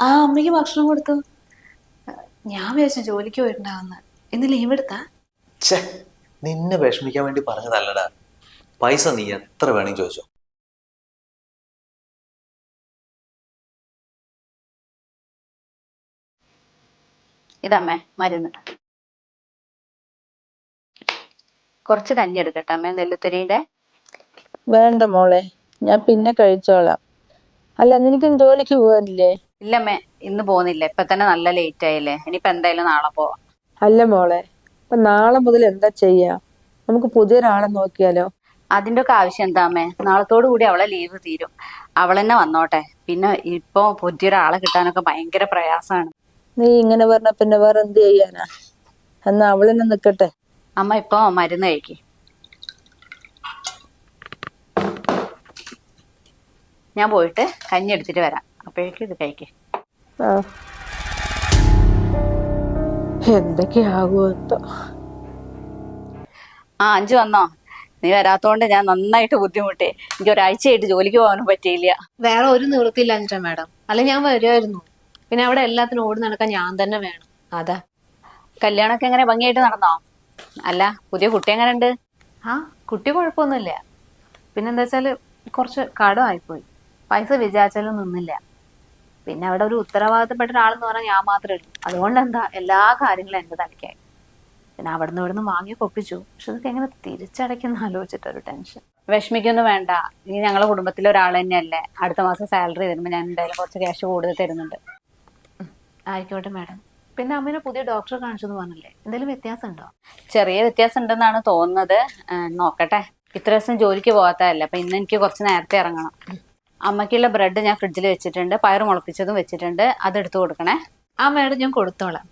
ആ അമ്മയ്ക്ക് ഭക്ഷണം കൊടുത്തു. ഞാൻ വിചാരിച്ചു ജോലിക്ക് പോയിട്ടുണ്ടാവുന്ന. ഇന്ന് ലീവ് എടുത്താ? ഛേ, നിന്നെ വിഷമിക്കാൻ വേണ്ടി പറഞ്ഞതല്ലടാ. പൈസ നീ എത്ര വേണമെങ്കിൽ ചോദിച്ചോ. ഇതമ്മേ മരുന്ന്. കുറച്ച് കഞ്ഞി എടുക്കട്ടെ അമ്മേ, നെല്ലുത്തരിയുടെ. വേണ്ട മോളെ, ഞാൻ പിന്നെ കഴിച്ചോളാം. അല്ല, നിനക്ക് ജോലിക്ക് പോകാനില്ലേ? ഇല്ലമ്മേ, ഇന്ന് പോകുന്നില്ല. ഇപ്പൊ തന്നെ നല്ല ലേറ്റ് ആയില്ലേ. ഇനിയിപ്പൊ എന്തായാലും നാളെ പോവാം. അല്ല മോളെ, ഇപ്പൊ നാളെ മുതൽ എന്താ ചെയ്യാ? നമുക്ക് പുതിയൊരാളെ നോക്കിയാലോ? അതിന്റെ ഒക്കെ ആവശ്യം എന്താ അമ്മേ? നാളത്തോടു കൂടി അവളെ ലീവ് തീരും. അവൾ തന്നെ വന്നോട്ടെ. പിന്നെ ഇപ്പൊ പുതിയൊരാളെ കിട്ടാനൊക്കെ ഭയങ്കര പ്രയാസമാണ്. നീ ഇങ്ങനെ പറഞ്ഞ പിന്നെ വേറെ എന്ത് ചെയ്യാനാ? എന്നാ അവളെന്നെ നിക്കട്ടെ. അമ്മ ഇപ്പൊ മരുന്ന് കഴിക്ക്. ഞാൻ പോയിട്ട് കഞ്ഞി എടുത്തിട്ട് വരാം. അപ്പോഴേക്കും ഇത് കഴിക്ക്. ആ, എന്തൊക്കെയാകുമോ എന്തോ. ആ അഞ്ചു വന്നോ? നീ വരാത്തോണ്ട് ഞാൻ നന്നായിട്ട് ബുദ്ധിമുട്ടി. എനിക്ക് ഒരാഴ്ചയായിട്ട് ജോലിക്ക് പോകാനും പറ്റിയില്ല. വേറെ ഒരു നിവൃത്തിയില്ല അഞ്ചാ മാഡം. അല്ല ഞാൻ വരുമായിരുന്നു. പിന്നെ അവിടെ എല്ലാത്തിനും ഓടി നടക്കാൻ ഞാൻ തന്നെ വേണം. അതാ. കല്യാണമൊക്കെ എങ്ങനെ ഭംഗിയായിട്ട് നടന്നോ? അല്ല, പുതിയ കുട്ടി എങ്ങനെ ഉണ്ട്? ആ കുട്ടി കുഴപ്പമൊന്നുമില്ല. പിന്നെന്താ വെച്ചാല് കുറച്ച് കടമായിപ്പോയി. പൈസ വിചാരിച്ചാലും നിന്നില്ല. പിന്നെ അവിടെ ഒരു ഉത്തരവാദിത്തപ്പെട്ട ഒരാളെന്ന് പറഞ്ഞാൽ ഞാൻ മാത്രമേ ഉള്ളൂ. അതുകൊണ്ട് എന്താ എല്ലാ കാര്യങ്ങളും എന്റെ തലയ്ക്കായി. പിന്നെ അവിടുന്ന് ഇവിടുന്ന് വാങ്ങി ഒപ്പിച്ചു. പക്ഷെ ഇതൊക്കെ എങ്ങനെ തിരിച്ചടയ്ക്കുന്ന ആലോചിച്ചിട്ടൊരു ടെൻഷൻ. വിഷമിക്കൊന്നും വേണ്ട. നീ ഞങ്ങളെ കുടുംബത്തിലെ ഒരാൾ തന്നെയല്ലേ. അടുത്ത മാസം സാലറി തരുമ്പോൾ ഞാൻ എന്തായാലും കുറച്ച് ക്യാഷ് കൂടുതൽ തരുന്നുണ്ട്. ആയിക്കോട്ടെ മാഡം. പിന്നെ അമ്മേനെ പുതിയ ഡോക്ടറെ കാണിച്ചെന്ന് പറഞ്ഞില്ലേ, എന്തെങ്കിലും വ്യത്യാസം ഉണ്ടോ? ചെറിയ വ്യത്യാസം ഉണ്ടെന്നാണ് തോന്നുന്നത്. നോക്കട്ടെ. ഇത്ര ദിവസം ജോലിക്ക് പോകാത്തതല്ലേ, അപ്പൊ ഇന്ന് എനിക്ക് കുറച്ച് നേരത്തെ ഇറങ്ങണം. അമ്മയ്ക്കുള്ള ബ്രെഡ് ഞാൻ ഫ്രിഡ്ജിൽ വെച്ചിട്ടുണ്ട്. പയർ മുളപ്പിച്ചതും വെച്ചിട്ടുണ്ട്. അതെടുത്ത് കൊടുക്കണേ. ആ മാഡം ഞാൻ കൊടുത്തോളാം.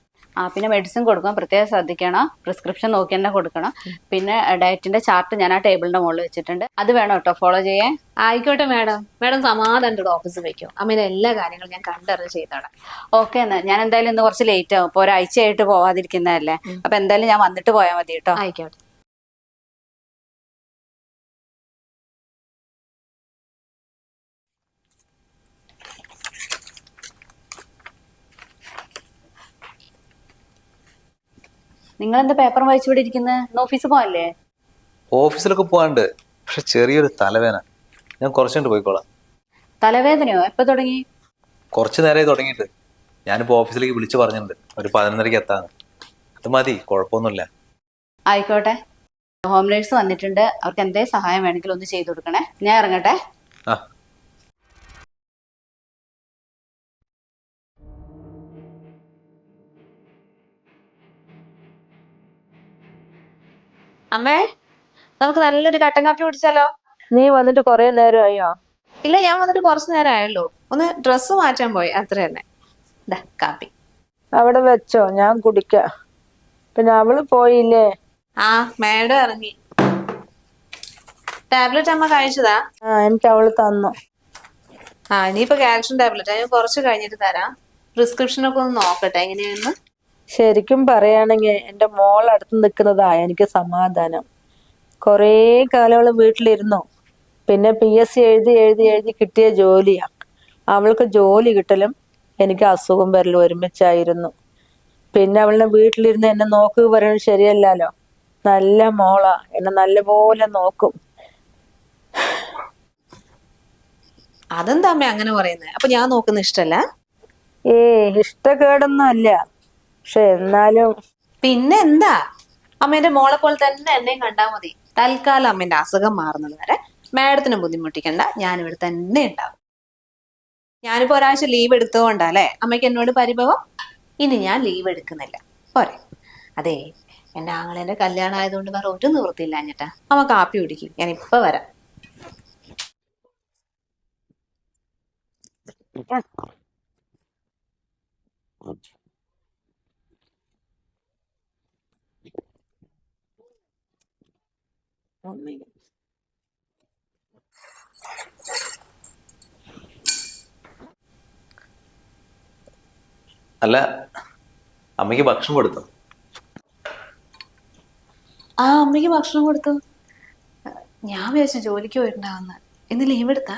പിന്നെ മെഡിസിൻ കൊടുക്കണം, പ്രത്യേകം ശ്രദ്ധിക്കണം. പ്രിസ്ക്രിപ്ഷൻ നോക്കി തന്നെ കൊടുക്കണം. പിന്നെ ഡയറ്റിന്റെ ചാർട്ട് ഞാൻ ആ ടേബിളിന്റെ മുകളിൽ വെച്ചിട്ടുണ്ട്. അത് വേണം കേട്ടോ ഫോളോ ചെയ്യാൻ. ആയിക്കോട്ടെ മാഡം. മാഡം സമാധാനത്തോടെ ഓഫീസിൽ വെക്കും. അമ്മേനെ എല്ലാ കാര്യങ്ങളും ഞാൻ കണ്ടറിഞ്ഞ് ചെയ്തോളാം. ഓക്കെ എന്നാ. ഞാൻ എന്തായാലും ഇന്ന് കുറച്ച് ലേറ്റ് ആവും. ഇപ്പൊ ഒരാഴ്ചയായിട്ട് പോവാതിരിക്കുന്നതല്ലേ. അപ്പൊ എന്തായാലും ഞാൻ വന്നിട്ട് പോയാൽ മതി കേട്ടോ. ആയിക്കോട്ടെ. നിങ്ങൾ എന്താ പേപ്പർ വായിച്ചു ഇവിടെ ഇരിക്കുന്നത്? ഇന്ന് ഓഫീസിൽ പോകല്ലേ? ഓഫീസിലൊക്കെ പോകാണ്ട്. പക്ഷെ ചെറിയൊരു തലവേന. ഞാൻ കുറച്ചുകൊണ്ട് പോയിക്കോളാം. തലവേദനയോ? എപ്പോ തുടങ്ങി? കുറച്ച് നേരമായി തുടങ്ങിയിട്ട്. ഞാനിപ്പോൾ ഓഫീസിലേക്ക് വിളിച്ചു പറഞ്ഞിട്ടുണ്ട് ഒരു 11:30 എത്താന്ന്. അത് മതി, കുഴപ്പമൊന്നുമില്ല. ആയിക്കോട്ടെ. ഹോം നേഴ്സ് വന്നിട്ടുണ്ട്. അവർക്ക് എന്തേ സഹായം വേണമെങ്കിൽ ഒന്ന് ചെയ്തു കൊടുക്കണേ. ഞാൻ ഇറങ്ങട്ടെ. ആ, അമ്മേ, നമുക്ക് നല്ലൊരു കട്ടൻ കാപ്പി കുടിച്ചാലോ? നീ വന്നിട്ട് കൊറേ നേരമായോ? ഇല്ല, ഞാൻ വന്നിട്ട് കുറച്ച് നേരം ആയുള്ളൂ. ഒന്ന് ഡ്രസ്സ് മാറ്റാൻ പോയി, അത്ര തന്നെ. ദാ കാപ്പി. അവിടെ വെച്ചോ, ഞാൻ കുടിക്കാം. പിന്നെ അവള് പോയില്ലേ? ആ മാഡം ഇറങ്ങി. ടാബ്ലറ്റ് അമ്മ കഴിച്ചതാ? ആ, എനിക്ക് അവള് തന്നു. ആ ഇനിയിപ്പോ കാൽഷ്യം ടാബ്ലറ്റ് ഞാൻ കുറച്ച് കഴിഞ്ഞിട്ട് തരാം. പ്രിസ്ക്രിപ്ഷനൊക്കെ ഒന്ന് നോക്കട്ടെ എങ്ങനെയാന്ന്. ശരിക്കും പറയുകയാണെങ്കിൽ എന്റെ മോൾ അടുത്ത് നിൽക്കുന്നതാ എനിക്ക് സമാധാനം. കുറേ കാലം അവള് വീട്ടിലിരുന്നു. പിന്നെ PSC എഴുതി എഴുതി എഴുതി കിട്ടിയ ജോലിയാ. അവൾക്ക് ജോലി കിട്ടലും എനിക്ക് അസുഖം വരലും ഒരുമിച്ചായിരുന്നു. പിന്നെ അവളുടെ വീട്ടിലിരുന്ന് എന്നെ നോക്കുക പറയുന്നത് ശരിയല്ലല്ലോ. നല്ല മോളാ, എന്നെ നല്ലപോലെ നോക്കും. അതെന്താ അമ്മ അങ്ങനെ പറയുന്നത്? അപ്പൊ ഞാൻ നോക്കുന്ന ഇഷ്ടല്ല? ഇഷ്ടക്കേടൊന്നും അല്ല, പക്ഷെ എന്നാലും. പിന്നെ എന്താ, അമ്മേന്റെ മോളെ പോലെ തന്നെ എന്നെയും കണ്ടാ മതി. തൽക്കാലം അമ്മേന്റെ അസുഖം മാറുന്നത് വരെ മാഡത്തിനും ബുദ്ധിമുട്ടിക്കണ്ട. ഞാനിവിടെ തന്നെ ഉണ്ടാവും. ഞാനിപ്പോ ഒരാഴ്ച ലീവ് എടുത്തുകൊണ്ടല്ലേ അമ്മയ്ക്ക് എന്നോട് പരിഭവം. ഇനി ഞാൻ ലീവ് എടുക്കുന്നില്ല, പോരെ? അതെ, എന്റെ ആങ്ങളേന്റെ കല്യാണം ആയതുകൊണ്ട് വേറെ ഒരു നിവൃത്തിയില്ല അഞ്ഞിട്ടാ. അമ്മ കാപ്പി കുടിക്കും, ഞാൻ ഇപ്പൊ വരാം. അല്ല, അമ്മയ്ക്ക് ഭക്ഷണം കൊടുത്തു. ആ അമ്മയ്ക്ക് ഭക്ഷണം കൊടുത്തു. ഞാൻ വിചാരിച്ചു ജോലിക്ക് പോയിട്ടുണ്ടാവുന്ന. ഇന്ന് ലീവ് എടുത്താ?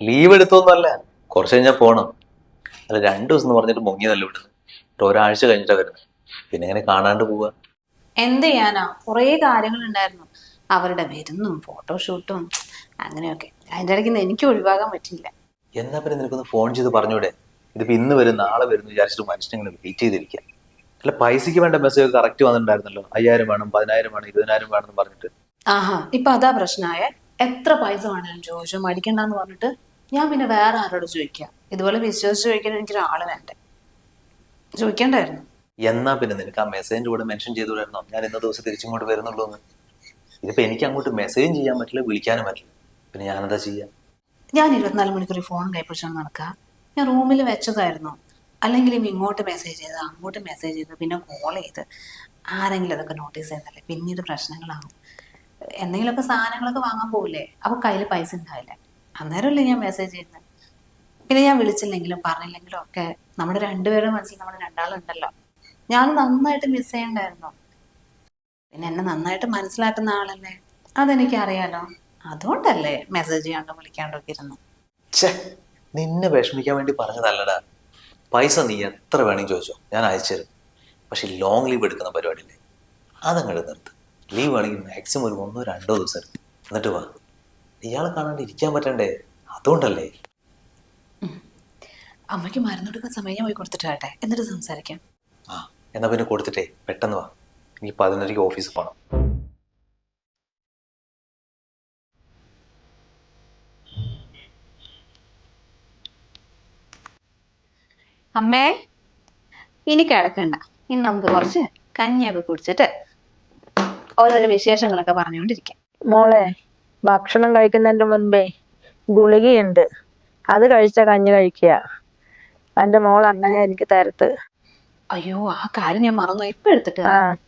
ലീവ് എടുത്തൊന്നുമല്ല, കുറച്ച് കഴിഞ്ഞാൽ പോണം. അല്ല 2 ദിവസം എന്ന് പറഞ്ഞിട്ട് മുങ്ങിയതല്ല വിടുന്നത്. ഒരാഴ്ച കഴിഞ്ഞിട്ടാ വരുന്നത്. പിന്നെ എങ്ങനെ കാണാണ്ട് പോവുക? എന്ത് ചെയ്യാനാ, കുറേ കാര്യങ്ങളുണ്ടായിരുന്നു. അവരുടെ വിരുന്നും ഫോട്ടോഷൂട്ടും അങ്ങനെയൊക്കെ. അതിൻ്റെ ഇടയ്ക്ക് നിന്ന് എനിക്ക് ഒഴിവാക്കാൻ പറ്റിയില്ല. എന്നാ പിന്നെ നിനക്കൊന്ന് ഫോൺ ചെയ്ത് പറഞ്ഞൂടെ? ഇതിപ്പോ ഇന്ന് വരും നാളെ വരും വിചാരിച്ചിട്ട് മനുഷ്യനെ വെയിറ്റ് ചെയ്തിരിക്കുക. അല്ല പൈസക്ക് വേണ്ട മെസ്സേജ് കറക്റ്റ് വന്നിട്ടുണ്ടായിരുന്നല്ലോ. 5000 വേണം, 10000 വേണം, 20000 വേണമെന്ന് പറഞ്ഞിട്ട്. ആഹാ, ഇപ്പൊ അതാ പ്രശ്നമായ. എത്ര പൈസ വേണമെങ്കിലും ചോദിച്ചു മടിക്കണ്ടെന്ന് പറഞ്ഞിട്ട് ഞാൻ പിന്നെ വേറെ ആരോട് ചോദിക്കാം? ഇതുപോലെ വിശ്വസിച്ച് ചോദിക്കാൻ എനിക്കൊരാള് വേണ്ടേ? ചോദിക്കണ്ടായിരുന്നു. എന്നാ പിന്നെ നിനക്ക് ആ മെസ്സേജിന്റെ കൂടെ മെൻഷൻ ചെയ്തുകൊണ്ടിരുന്നോ ഞാൻ ഇന്ന ദിവസം തിരിച്ചിങ്ങോട്ട് വരുന്നുള്ളൂ എന്ന്? ഇതിപ്പോ എനിക്ക് അങ്ങോട്ട് മെസ്സേജും ചെയ്യാൻ പറ്റില്ല, വിളിക്കാനും പറ്റില്ല. പിന്നെ ഞാനെന്താ ചെയ്യാ? ഞാൻ 24 മണിക്കൂർ ഫോൺ കൈപ്പിടിച്ചോണ്ട് നടക്കുക. ഞാൻ റൂമിൽ വെച്ചതായിരുന്നു. അല്ലെങ്കിലും ഇങ്ങോട്ട് മെസ്സേജ് ചെയ്ത് അങ്ങോട്ട് മെസ്സേജ് ചെയ്ത് പിന്നെ കോൾ ചെയ്ത് ആരെങ്കിലും അതൊക്കെ നോട്ടീസ് ചെയ്തല്ലേ പിന്നീട് പ്രശ്നങ്ങളാകും. എന്തെങ്കിലുമൊക്കെ സാധനങ്ങളൊക്കെ വാങ്ങാൻ പോകില്ലേ, അപ്പോൾ കയ്യിൽ പൈസ ഉണ്ടാവില്ല. അന്നേരമല്ലേ ഞാൻ മെസ്സേജ് ചെയ്യുന്നത്. പിന്നെ ഞാൻ വിളിച്ചില്ലെങ്കിലും പറഞ്ഞില്ലെങ്കിലും ഒക്കെ നമ്മുടെ രണ്ടുപേരും മനസ്സിൽ നമ്മുടെ രണ്ടാളുണ്ടല്ലോ. ഞാൻ നന്നായിട്ട് മിസ് ചെയ്യണ്ടായിരുന്നു. പിന്നെ എന്നെ നന്നായിട്ട് മനസ്സിലാക്കുന്ന ആളല്ലേ, അതെനിക്ക് അറിയാലോ. അതുകൊണ്ടല്ലേ മെസ്സേജ് ചെയ്യാണ്ടോ വിളിക്കാണ്ടോ ഒക്കെ ഇരുന്നു. ഛേ, നിന്നെ വിഷമിക്കാൻ വേണ്ടി പറഞ്ഞതല്ലടാ. പൈസ നീ എത്ര വേണമെങ്കിൽ ചോദിച്ചോ, ഞാൻ അയച്ചുതരും. പക്ഷെ ലോങ് ലീവ് എടുക്കുന്ന പരിപാടിയില്ലേ, അതങ്ങോട്ട് നിർത്ത്. ലീവ് വേണമെങ്കിൽ മാക്സിമം ഒരു 1-2 ദിവസം എടുക്കും. എന്നിട്ട് വാ. ഇയാളെ കാണാണ്ട് ഇരിക്കാൻ പറ്റണ്ടേ, അതുകൊണ്ടല്ലേ. അമ്മയ്ക്ക് മരുന്ന് കൊടുക്കുന്ന സമയം ഞാൻ പോയി കൊടുത്തിട്ട് വരട്ടെ, എന്നിട്ട് സംസാരിക്കാം. ആ എന്നാ പിന്നെ കൊടുത്തിട്ടേ പെട്ടെന്ന് വാ. എനിക്ക് 11:30 ഓഫീസിൽ പോകണം. അമ്മേ, ഇനി കിടക്കണ്ട. ഇനി നമുക്ക് കുറച്ച് കഞ്ഞിയൊക്കെ കുടിച്ചിട്ട് ഓരോരോ വിശേഷങ്ങളൊക്കെ പറഞ്ഞുകൊണ്ടിരിക്കാം. മോളെ, ഭക്ഷണം കഴിക്കുന്നതിന്റെ മുൻപേ ഗുളികയുണ്ട്, അത് കഴിച്ച കഞ്ഞി കഴിക്കുക. എന്റെ മോൾ അങ്ങനെ എനിക്ക് തരത്ത്. അയ്യോ, ആ കാര്യം ഞാൻ മറന്നു. ഇപ്പൊ എടുത്തിട്ട് ആ വരാം.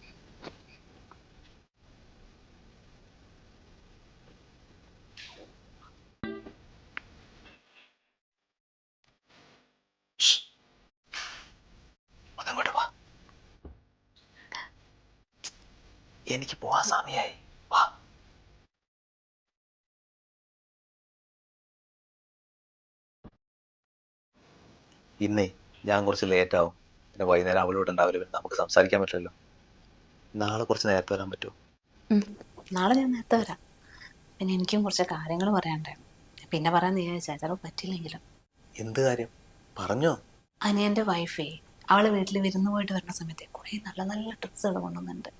അതങ്ങോട്ട് വാ. എനിക്ക് പോവാൻ സമയമായി. വാ. ഇന്നേ ഞാൻ കുറച്ച് ലേറ്റ് ആവും. പിന്നെ വൈകുന്നേരം അവളോട് ഉണ്ടാവില്ല. പിന്നെ നമുക്ക് സംസാരിക്കാൻ പറ്റില്ലല്ലോ. നാളെ കുറച്ച് നേരത്തെ വരാൻ പറ്റുമോ? നാളെ ഞാൻ നേരത്തെ വരാം. പിന്നെ എനിക്കും കുറച്ച് കാര്യങ്ങൾ പറയാനുണ്ടായിരുന്നു. പിന്നെ പറയാൻ വിചാരിച്ചാൽ ചിലപ്പോൾ പറ്റില്ലെങ്കിലും. എന്ത് കാര്യം പറഞ്ഞോ? അനിയൻ്റെ വൈഫേ, അവള് വീട്ടിൽ വിരുന്ന് പോയിട്ട് വരുന്ന സമയത്ത് കുറേ നല്ല നല്ല ഡ്രസ്സുകൾ കൊണ്ടുവന്നിട്ടുണ്ട്.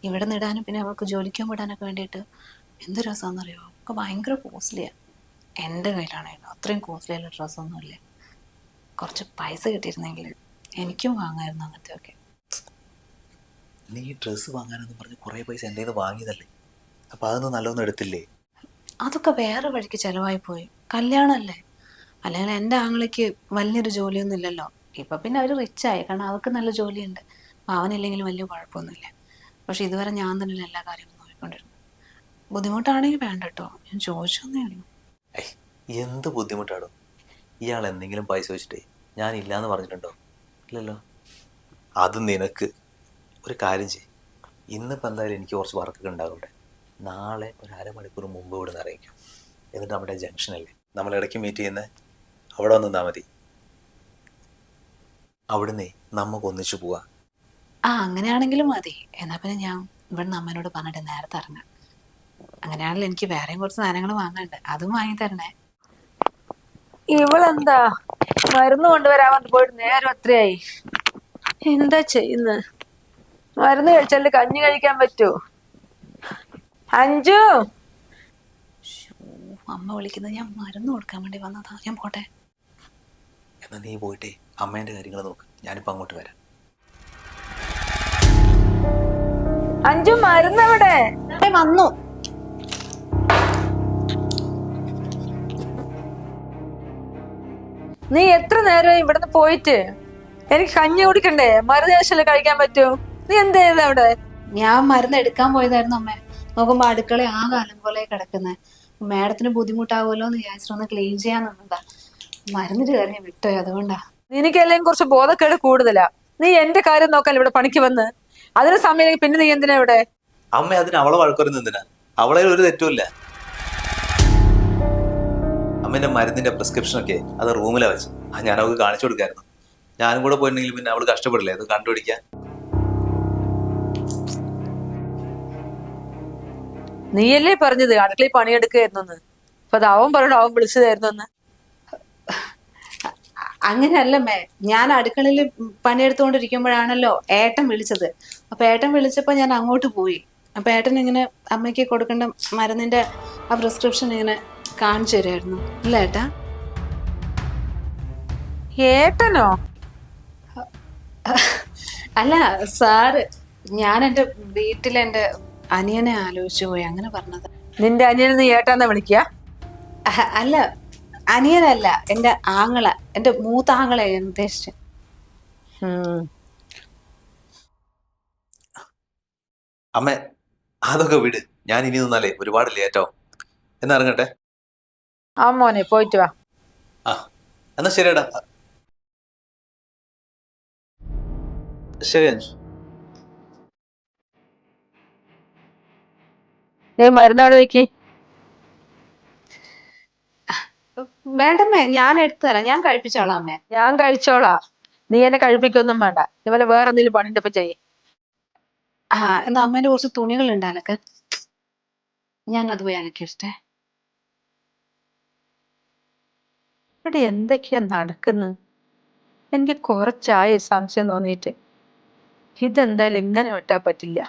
ഇവിടെ നിടാനും പിന്നെ അവൾക്ക് ജോലിക്കും വിടാനൊക്കെ വേണ്ടിയിട്ട്. എന്ത് രസമാണെന്നറിയോ, ഒക്കെ ഭയങ്കര കോസ്റ്റ്ലിയാണ്. എൻ്റെ കയ്യിലാണെങ്കിലും അത്രയും കോസ്റ്റ്ലി ആയിട്ടുള്ള ഡ്രസ്സൊന്നുമില്ല. കുറച്ച് പൈസ കിട്ടിയിരുന്നെങ്കിൽ എനിക്കും വാങ്ങായിരുന്നു അങ്ങനത്തെയൊക്കെ. നീ ഡ്രസ്സ് വാങ്ങാനെന്ന് പറഞ്ഞ് കുറേ പൈസ എൻ്റെ കയ്യിൽ നിന്ന് വാങ്ങിയതല്ലേ, അപ്പം അതൊന്നും നല്ലൊന്നും എടുത്തില്ലേ? അതൊക്കെ വേറെ വഴിക്ക് ചിലവായി പോയി. കല്യാണമല്ലേ. അല്ലെങ്കിൽ എൻ്റെ ആങ്ങളയ്ക്ക് വലിയൊരു ജോലിയൊന്നും ഇല്ലല്ലോ. ഇപ്പം പിന്നെ അവർ റിച്ചായി, കാരണം അവർക്ക് നല്ല ജോലിയുണ്ട്. അവനില്ലെങ്കിലും വലിയ കുഴപ്പമൊന്നുമില്ല. പക്ഷെ ഇതുവരെ ഞാൻ തന്നെ എല്ലാ കാര്യങ്ങളും നോക്കിക്കൊണ്ടിരുന്നു. ബുദ്ധിമുട്ടാണെങ്കിൽ വേണ്ട കേട്ടോ, ഞാൻ ചോദിച്ചൊന്നേ ഉള്ളൂ. എന്ത് ബുദ്ധിമുട്ടാടോ? ഇയാൾ എന്തെങ്കിലും പൈസ വെച്ചിട്ടേ ഞാൻ ഇല്ലാന്ന് പറഞ്ഞിട്ടുണ്ടോ? ഇല്ലല്ലോ. അത് നിനക്ക് ഒരു കാര്യം ചെയ്യും. ഇന്നിപ്പോൾ എന്തായാലും എനിക്ക് കുറച്ച് വർക്കൊക്കെ ഉണ്ടാകും ഇവിടെ. നാളെ ഒരു അരമണിക്കൂർ മുമ്പ് ഇവിടെ നിന്ന് അറിയിക്കും. എന്നിട്ട് നമ്മുടെ ജംഗ്ഷനല്ലേ നമ്മൾ ഇടയ്ക്ക് മീറ്റ് ചെയ്യുന്നത്, അവിടെ വന്ന് നിന്നാൽ മതി. അവിടുന്ന് നമുക്ക് ഒന്നിച്ചു പോവാം. അങ്ങനെയാണെങ്കിലും മതി. എന്നാൽ പിന്നെ ഞാൻ ഇവിടുന്ന് അമ്മേനോട് പറഞ്ഞിട്ട് നേരത്തെ ഇറങ്ങാം. അങ്ങനെയാണെങ്കിൽ എനിക്ക് വേറെയും കുറച്ച് സാധനങ്ങൾ വാങ്ങാനുണ്ട്, അതും വാങ്ങി തരണേ. ഇവളെന്താ മരുന്ന് കൊണ്ടുവരാൻ പോയിട്ട് നേരം എത്രയായി? എന്താ ചെയ്യുന്നത്? മരുന്ന് കഴിച്ചാല് കഞ്ഞി കഴിക്കാൻ പറ്റുമോ? അഞ്ചു, അമ്മ വിളിക്കുന്നത്, ഞാൻ മരുന്ന് കൊടുക്കാൻ വേണ്ടി വന്നതാ. ഞാൻ പോട്ടെ. എന്നാൽ നീ പോയിട്ടേ അമ്മേൻ്റെ കാര്യങ്ങൾ നോക്ക്. ഞാനിപ്പോൾ അങ്ങോട്ട് വരാം. അഞ്ചു, മരുന്ന് എവിടെ? വന്നു. നീ എത്ര നേരമായി ഇവിടുന്ന് പോയിട്ട്? എനിക്ക് കഞ്ഞി കുടിക്കണ്ടേ? മരുന്ന് ശേഷമല്ലേ കഴിക്കാൻ പറ്റൂ. നീ എന്ത് ചെയ്ത അവിടെ? ഞാൻ മരുന്ന് എടുക്കാൻ പോയതായിരുന്നു അമ്മേ. നോക്കുമ്പോ അടുക്കള ആ കാലം പോലെ കിടക്കുന്നത്. മാഡത്തിന് ബുദ്ധിമുട്ടാവുമല്ലോ എന്ന് വിചാരിച്ചിട്ടൊന്ന് ക്ലീൻ ചെയ്യാൻ നിന്നതാ. മരുന്നിട്ട് കാര്യം വിട്ടോയി, അതുകൊണ്ടാ. നിനക്കെല്ലാം കുറച്ച് ബോധക്കേട് കൂടുതലാ. നീ എന്റെ കാര്യം നോക്കാൻ ഇവിടെ പണിക്ക് വന്ന് അതിന് സമയം പിന്നെ നീ എന്തിനാ ഇവിടെ? അമ്മ അതിന് അവളെ വഴക്കുറയുന്ന എന്തിനാ? അവളെ ഒരു തെറ്റുമില്ല. അമ്മേന്റെ മരുന്നിന്റെ പ്രിസ്ക്രിപ്ഷനൊക്കെ അത് റൂമിലാണ് വെച്ചു. ഞാൻ അവൾക്ക് കാണിച്ചു കൊടുക്കായിരുന്നു. ഞാനും കൂടെ പോയിട്ടുണ്ടെങ്കിൽ പിന്നെ അവള് കഷ്ടപ്പെടില്ലേ അത് കണ്ടുപിടിക്കാൻ. നീയല്ലേ പറഞ്ഞത് അടുക്കളയിൽ പണിയെടുക്കുകയായിരുന്നു. അപ്പൊ അത് അവൻ പറഞ്ഞു അവൻ വിളിച്ചതായിരുന്നു. അങ്ങനെയല്ല മേ, ഞാൻ അടുക്കളയിൽ പണിയെടുത്തുകൊണ്ടിരിക്കുമ്പോഴാണല്ലോ ഏട്ടൻ വിളിച്ചത്. അപ്പൊ ഏട്ടൻ വിളിച്ചപ്പോ ഞാൻ അങ്ങോട്ട് പോയി. അപ്പൊ ഏട്ടൻ ഇങ്ങനെ അമ്മയ്ക്ക് കൊടുക്കേണ്ട മരുന്നിന്റെ ആ പ്രിസ്ക്രിപ്ഷൻ ഇങ്ങനെ കാണിച്ചു തരുമായിരുന്നു. ഇല്ല ഏട്ടാ? ഏട്ടനോ? അല്ല സാറ്, ഞാൻ എൻ്റെ വീട്ടിലെൻ്റെ അനിയനെ ആലോചിച്ചു പോയി, അങ്ങനെ പറഞ്ഞത്. നിന്റെ അനിയനെ നീ ഏട്ടാന്നാ വിളിക്കുക? അല്ല, അനിയനല്ല, എൻ്റെ ആങ്ങള, എൻ്റെ മൂത്ത ആങ്ങളെ ഞാൻ ഉദ്ദേശിച്ചത്. അമ്മ അതൊക്കെ വിട്, ഞാൻ ഇനി നിന്നാലേ ഒരുപാട് ലേറ്റാവും. എന്നാ ഇറങ്ങട്ടെ. ആ മോനെ പോയിട്ട് വാ. ആ എന്നാ ശരിയടാ. ശരി അഞ്ജു. നീ മരുന്നവിടെ വെക്ക്. വേണ്ടമ്മേ, ഞാൻ എടുത്തു തരാം, ഞാൻ കഴിപ്പിച്ചോളാം അമ്മേ. ഞാൻ കഴിച്ചോളാ, നീ എന്നെ കഴിപ്പിക്കൊന്നും വേണ്ട. ഇതുപോലെ വേറെ എന്തെങ്കിലും പണിന്റെ ഇപ്പൊ ചെയ്യേ. ആ എന്നാ അമ്മേന്റെ കുറച്ച് തുണികൾ ഉണ്ട് അലക്കാൻ, ഞാൻ അത് പോയി അലക്കിയിട്ടെ. ഇവിടെ എന്തൊക്കെയാ നടക്കുന്നത്? എനിക്ക് കുറച്ചായി സംശയം തോന്നിയിട്ട്. ഇതെന്തായാലും ഇങ്ങനെ വിട്ടാ പറ്റില്ല.